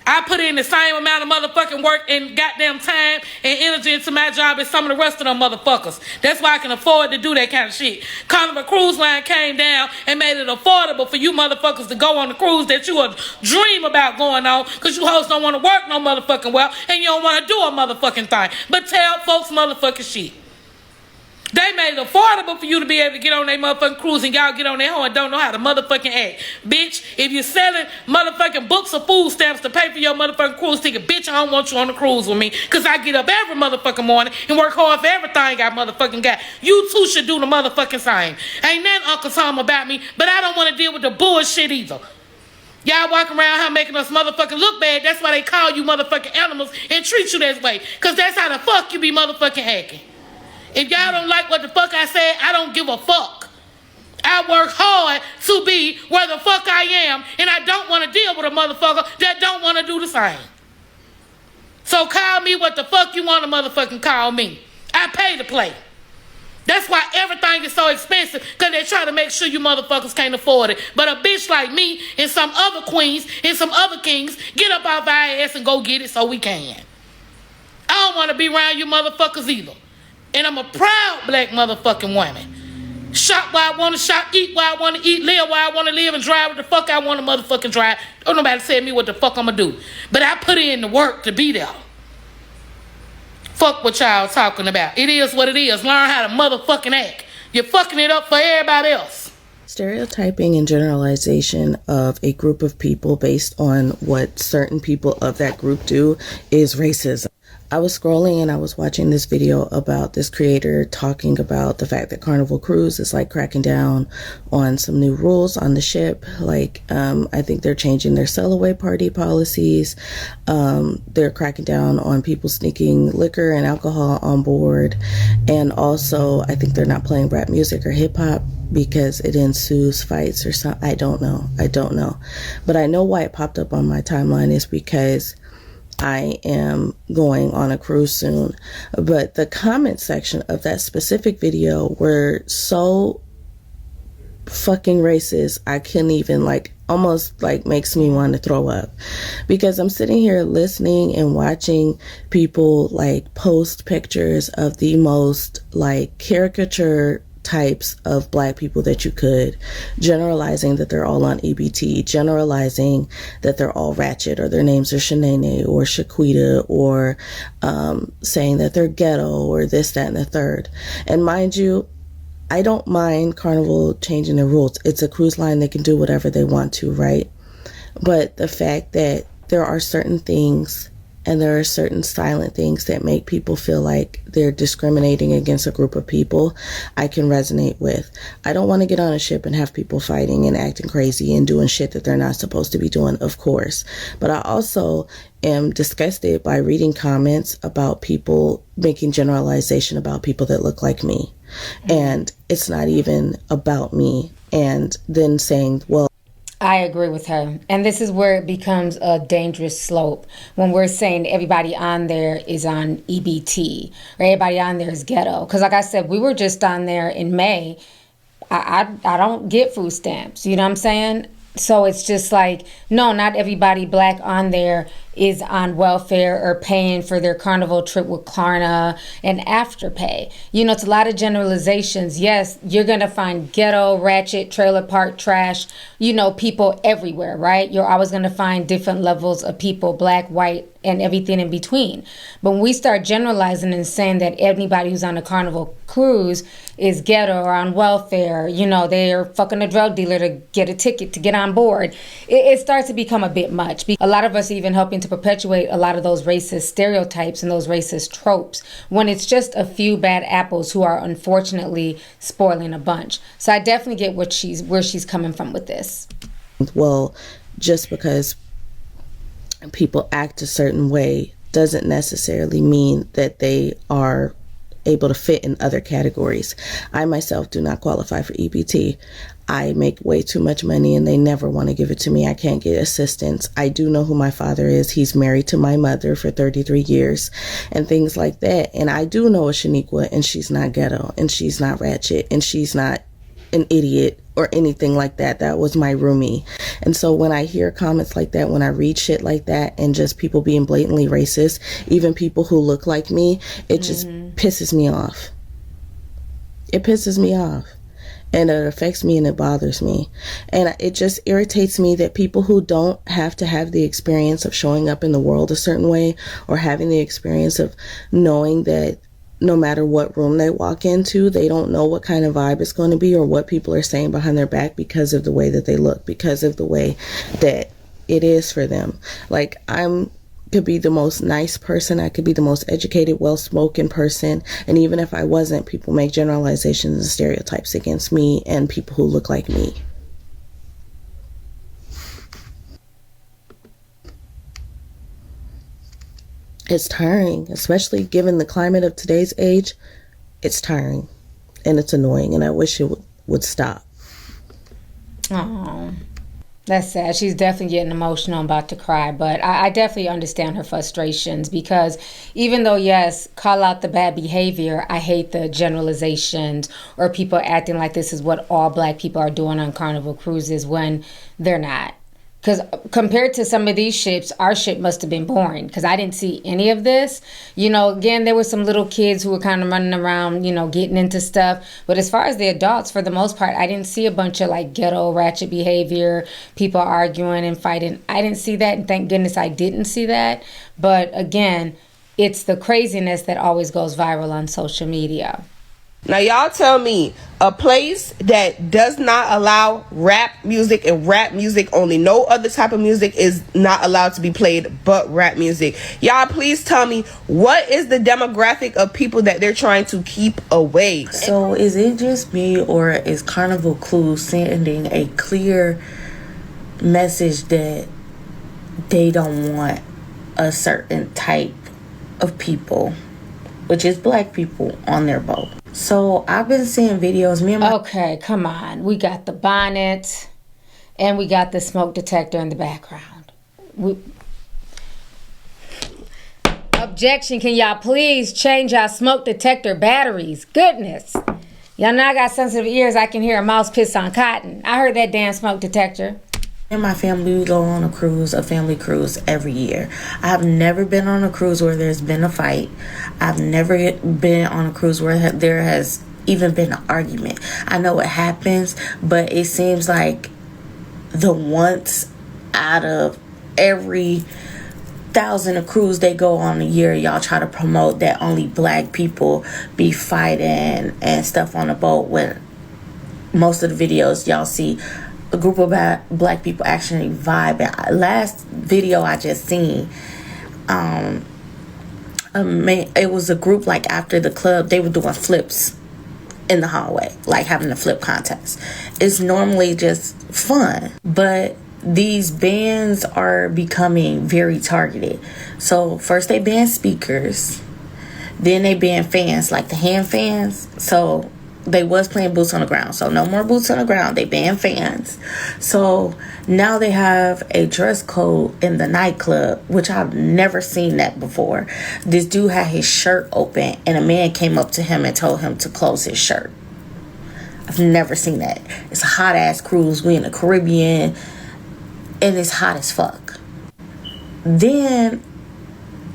I put in the same amount of motherfucking work and goddamn time and energy into my job as some of the rest of them motherfuckers. That's why I can afford to do that kind of shit. Carnival Cruise Line came down and made it affordable for you motherfuckers to go on the cruise that you would dream about going on because you hoes don't want to work no motherfucking well and you don't want to do a motherfucking thing. But tell folks motherfucking shit. They made it affordable for you to be able to get on their motherfucking cruise and y'all get on their hoe and don't know how to motherfucking act. Bitch, if you're selling motherfucking books or food stamps to pay for your motherfucking cruise ticket, bitch, I don't want you on the cruise with me because I get up every motherfucking morning and work hard for everything I motherfucking got. You too should do the motherfucking same. Ain't nothing Uncle Tom about me, but I don't want to deal with the bullshit either. Y'all walking around here making us motherfucking look bad. That's why they call you motherfucking animals and treat you that way. Because that's how the fuck you be motherfucking acting. If y'all don't like what the fuck I said, I don't give a fuck. I work hard to be where the fuck I am, and I don't want to deal with a motherfucker that don't want to do the same. So call me what the fuck you want to motherfucking call me. I pay to play. That's why everything is so expensive, because they try to make sure you motherfuckers can't afford it. But a bitch like me and some other queens and some other kings get up off our ass and go get it so we can. I don't want to be around you motherfuckers either. And I'm a proud black motherfucking woman. Shop where I want to shop, eat where I want to eat, live where I want to live, and drive what the fuck I want to motherfucking drive. Don't nobody tell me what the fuck I'm going to do. But I put in the work to be there. Fuck what y'all talking about. It is what it is. Learn how to motherfucking act. You're fucking it up for everybody else. Stereotyping and generalization of a group of people based on what certain people of that group do is racism. I was scrolling and I was watching this video about this creator talking about the fact that Carnival Cruise is like cracking down on some new rules on the ship. Like, I think they're changing their sail away party policies. They're cracking down on people sneaking liquor and alcohol on board. And also, I think they're not playing rap music or hip hop because it ensues fights or something. I don't know. But I know why it popped up on my timeline is because I am going on a cruise soon. But the comment section of that specific video were so fucking racist, I couldn't even, like, almost like makes me want to throw up, because I'm sitting here listening and watching people like post pictures of the most like caricature types of black people that you could, generalizing that they're all on EBT, generalizing that they're all ratchet or their names are Shanae or Shaquita, or saying that they're ghetto or this, that, and the third. And mind you, I don't mind Carnival changing the rules. It's a cruise line. They can do whatever they want to, right? But the fact that there are certain things and there are certain silent things that make people feel like they're discriminating against a group of people, I can resonate with. I don't want to get on a ship and have people fighting and acting crazy and doing shit that they're not supposed to be doing, of course. But I also am disgusted by reading comments about people making generalization about people that look like me. And it's not even about me. And then saying, well, I agree with her. And this is where it becomes a dangerous slope when we're saying everybody on there is on EBT or everybody on there is ghetto. Because like I said, we were just on there in May. I don't get food stamps. You know what I'm saying? So it's just like, no, not everybody black on there is on welfare or paying for their Carnival trip with Klarna and Afterpay. You know, it's a lot of generalizations. Yes, you're going to find ghetto, ratchet, trailer park, trash, you know, people everywhere, right? You're always going to find different levels of people, black, white, and everything in between. But when we start generalizing and saying that anybody who's on a Carnival Cruise is ghetto or on welfare, you know, they're fucking a drug dealer to get a ticket to get on board, it starts to become a bit much. A lot of us are even helping to perpetuate a lot of those racist stereotypes and those racist tropes when it's just a few bad apples who are unfortunately spoiling a bunch. So I definitely get where she's coming from with this. Well, just because people act a certain way doesn't necessarily mean that they are able to fit in other categories. I myself do not qualify for EBT. I make way too much money and they never want to give it to me. I can't get assistance. I do know who my father is. He's married to my mother for 33 years and things like that. And I do know a Shaniqua, and she's not ghetto and she's not ratchet and she's not an idiot or anything like that. That was my roomie. And so when I hear comments like that, when I read shit like that, and just people being blatantly racist, even people who look like me, it just pisses me off. It pisses me off. And it affects me and it bothers me. And it just irritates me that people who don't have to have the experience of showing up in the world a certain way, or having the experience of knowing that no matter what room they walk into, they don't know what kind of vibe it's going to be or what people are saying behind their back because of the way that they look, because of the way that it is for them. Like, could be the most nice person, I could be the most educated, well-spoken person, and even if I wasn't, people make generalizations and stereotypes against me and people who look like me. It's tiring, especially given the climate of today's age. It's tiring and it's annoying, and I wish it would stop. Oh, that's sad. She's definitely getting emotional. I'm about to cry, but I definitely understand her frustrations, because even though, yes, call out the bad behavior, I hate the generalizations or people acting like this is what all black people are doing on Carnival Cruises when they're not. Because compared to some of these ships, our ship must have been boring, because I didn't see any of this. You know, again, there were some little kids who were kind of running around, you know, getting into stuff. But as far as the adults, for the most part, I didn't see a bunch of like ghetto ratchet behavior, people arguing and fighting. I didn't see that, and thank goodness I didn't see that. But again, it's the craziness that always goes viral on social media. Now y'all tell me, a place that does not allow rap music and rap music only, no other type of music is not allowed to be played but rap music. Y'all please tell me, what is the demographic of people that they're trying to keep away? So is it just me, or is Carnival Cruise sending a clear message that they don't want a certain type of people, which is black people, on their boat? So I've been seeing videos. Okay, come on. We got the bonnet and we got the smoke detector in the background. Objection, can y'all please change our smoke detector batteries? Goodness. Y'all know I got sensitive ears. I can hear a mouse piss on cotton. I heard that damn smoke detector. In my family, we go on a family cruise every year. I've never been on a cruise where there's been a fight. I've never been on a cruise where there has even been an argument. I know it happens, but it seems like the once out of every 1,000 a cruise they go on a year, y'all try to promote that only black people be fighting and stuff on the boat, when most of the videos y'all see a group of black people actually vibing. Last video I just seen, it was a group, like after the club, they were doing flips in the hallway, like having a flip contest. It's normally just fun, but these bans are becoming very targeted. So first they banned speakers, then they banned fans, like the hand fans. So they was playing boots on the ground, so no more boots on the ground. They banned fans. So now they have a dress code in the nightclub, which I've never seen that before. This dude had his shirt open and a man came up to him and told him to close his shirt. I've never seen that. It's a hot ass cruise. We in the Caribbean and it's hot as fuck. Then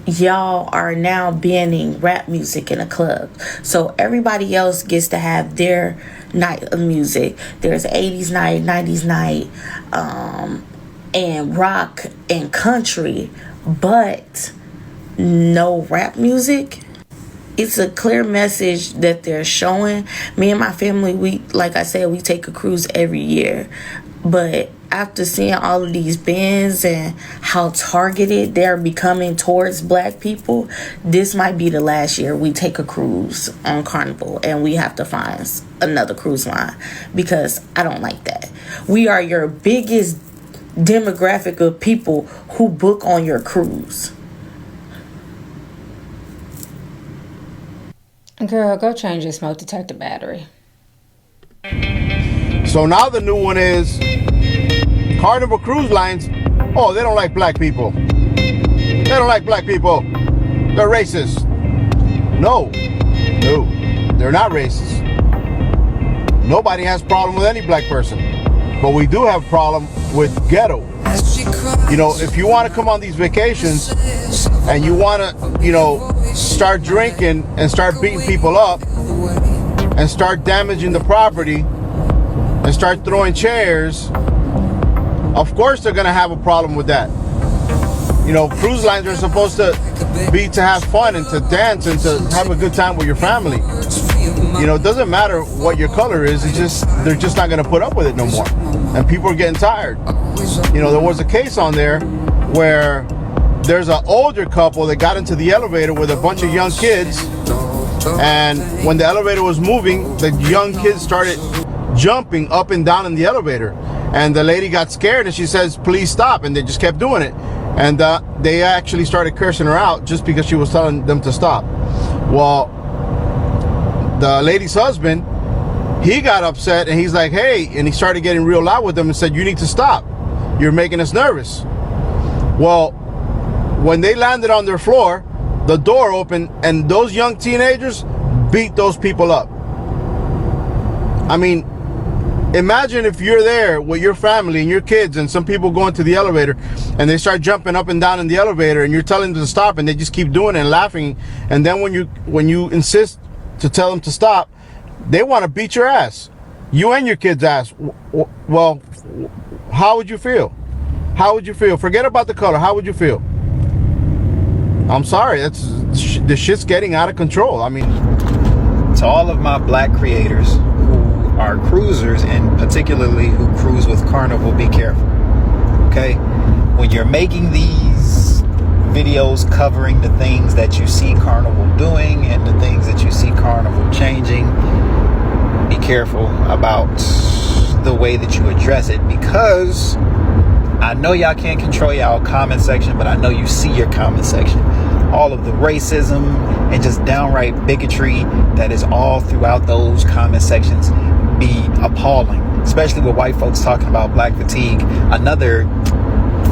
y'all are now banning rap music in a club. So everybody else gets to have their night of music. There's 80s night, 90s night, and rock and country, but no rap music. It's a clear message that they're showing. Me and my family, we, like I said, we take a cruise every year. But after seeing all of these bans and how targeted they're becoming towards black people, this might be the last year we take a cruise on Carnival and we have to find another cruise line, because I don't like that. We are your biggest demographic of people who book on your cruise. Girl, go change your smoke detector battery. So now the new one is Carnival Cruise Lines. Oh, they don't like black people. They don't like black people. They're racist. No, they're not racist. Nobody has a problem with any black person. But we do have a problem with ghetto. You know, if you want to come on these vacations and you want to, start drinking and start beating people up and start damaging the property and start throwing chairs, of course they're going to have a problem with that. Cruise lines are supposed to have fun and to dance and to have a good time with your family. It doesn't matter what your color is, they're just not going to put up with it no more. And people are getting tired. There was a case on there where there's an older couple that got into the elevator with a bunch of young kids, and when the elevator was moving, the young kids started jumping up and down in the elevator, and the lady got scared and she says, "Please stop," and they just kept doing it, and they actually started cursing her out just because she was telling them to stop. Well, the lady's husband, he got upset and he's like, "Hey," and he started getting real loud with them and said, "You need to stop. You're making us nervous." Well, when they landed on their floor, the door opened and those young teenagers beat those people up. I mean, imagine if you're there with your family and your kids and some people go into the elevator and they start jumping up and down in the elevator and you're telling them to stop and they just keep doing it and laughing. And then when you insist to tell them to stop, they want to beat your ass. You and your kids' ass. Well, how would you feel? How would you feel? Forget about the color. How would you feel? I'm sorry. The shit's getting out of control. I mean, To all of my black creators who are cruisers, and particularly who cruise with Carnival, be careful. Okay? When you're making these videos covering the things that you see Carnival doing and the things that you see Carnival changing, be careful about the way that you address it, because I know y'all can't control y'all comment section, but I know you see your comment section. All of the racism and just downright bigotry that is all throughout those comment sections be appalling, especially with white folks talking about black fatigue, another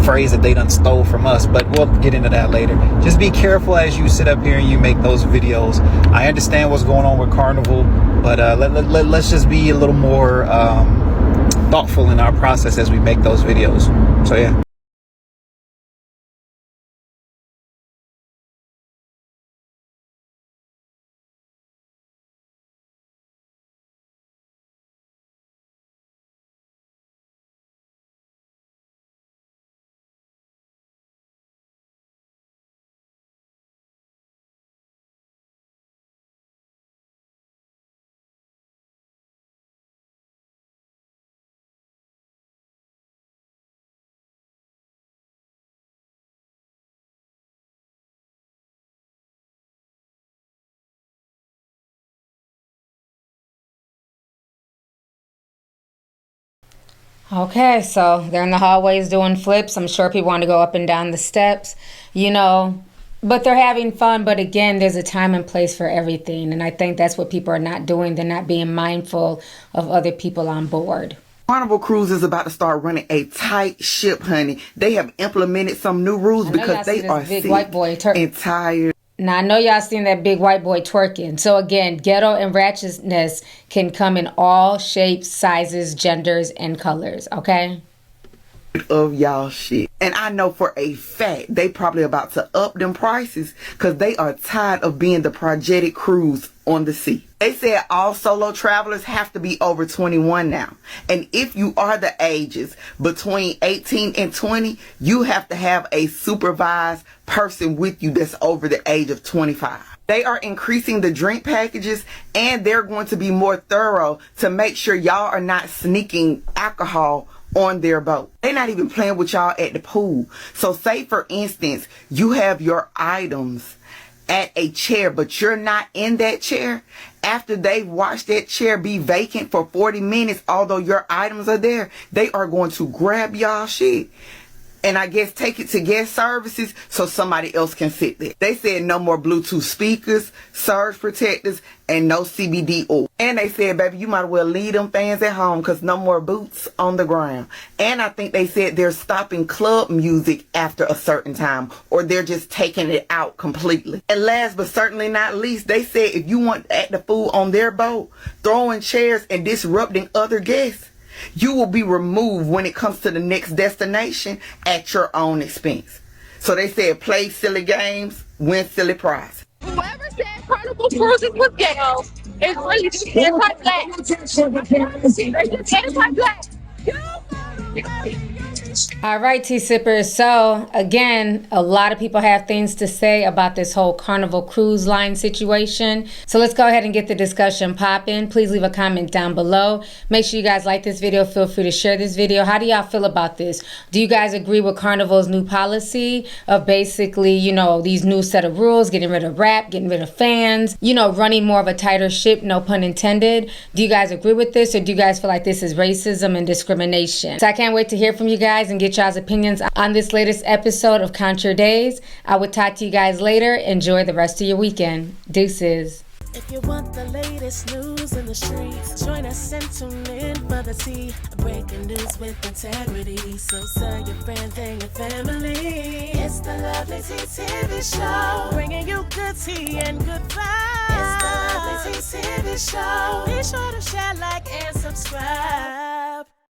phrase that they done stole from us, but we'll get into that later. Just be careful as you sit up here and you make those videos. I understand what's going on with Carnival, but let's just be a little more thoughtful in our process as we make those videos. So yeah. Okay, so they're in the hallways doing flips. I'm sure people want to go up and down the steps, you know, but they're having fun. But again, there's a time and place for everything. And I think that's what people are not doing. They're not being mindful of other people on board. Carnival Cruise is about to start running a tight ship, honey. They have implemented some new rules because they are big sick white boy and tired. Now, I know y'all seen that big white boy twerking. So again, ghetto and ratchetness can come in all shapes, sizes, genders, and colors, okay? Of y'all shit. And I know for a fact they probably about to up them prices because they are tired of being the projected cruise on the sea. They said all solo travelers have to be over 21 now. And if you are the ages between 18 and 20, you have to have a supervised person with you that's over the age of 25. They are increasing the drink packages, and they're going to be more thorough to make sure y'all are not sneaking alcohol on their boat. They're not even playing with y'all at the pool. So say for instance, you have your items at a chair, but you're not in that chair. After they've watched that chair be vacant for 40 minutes, although your items are there, they are going to grab y'all shit and I guess take it to guest services so somebody else can sit there. They said no more Bluetooth speakers, surge protectors, and no CBD oil. And they said, baby, you might as well leave them fans at home because no more boots on the ground. And I think they said they're stopping club music after a certain time, or they're just taking it out completely. And last but certainly not least, they said if you want to act the fool on their boat, throwing chairs and disrupting other guests, you will be removed when it comes to the next destination at your own expense. So they said play silly games, win silly prizes. Whoever said Carnival Cruises was ghetto is really just anti-black. They're just anti-black. All right, tea sippers. So again, a lot of people have things to say about this whole Carnival Cruise Line situation. So let's go ahead and get the discussion popping. Please leave a comment down below. Make sure you guys like this video. Feel free to share this video. How do y'all feel about this? Do you guys agree with Carnival's new policy of basically, you know, these new set of rules, getting rid of rap, getting rid of fans, you know, running more of a tighter ship, no pun intended? Do you guys agree with this, or do you guys feel like this is racism and discrimination? So I can't wait to hear from you guys and get y'all's opinions on this latest episode of Count Your Days. I will talk to you guys later. Enjoy the rest of your weekend. Deuces. If you want the latest news in the streets, join us and tune in for the tea. Breaking news with integrity. So tell your friends and your family. It's the Lovelyti TV show, bringing you good tea and good vibes. It's the Lovelyti TV show. Be sure to share, like, and subscribe.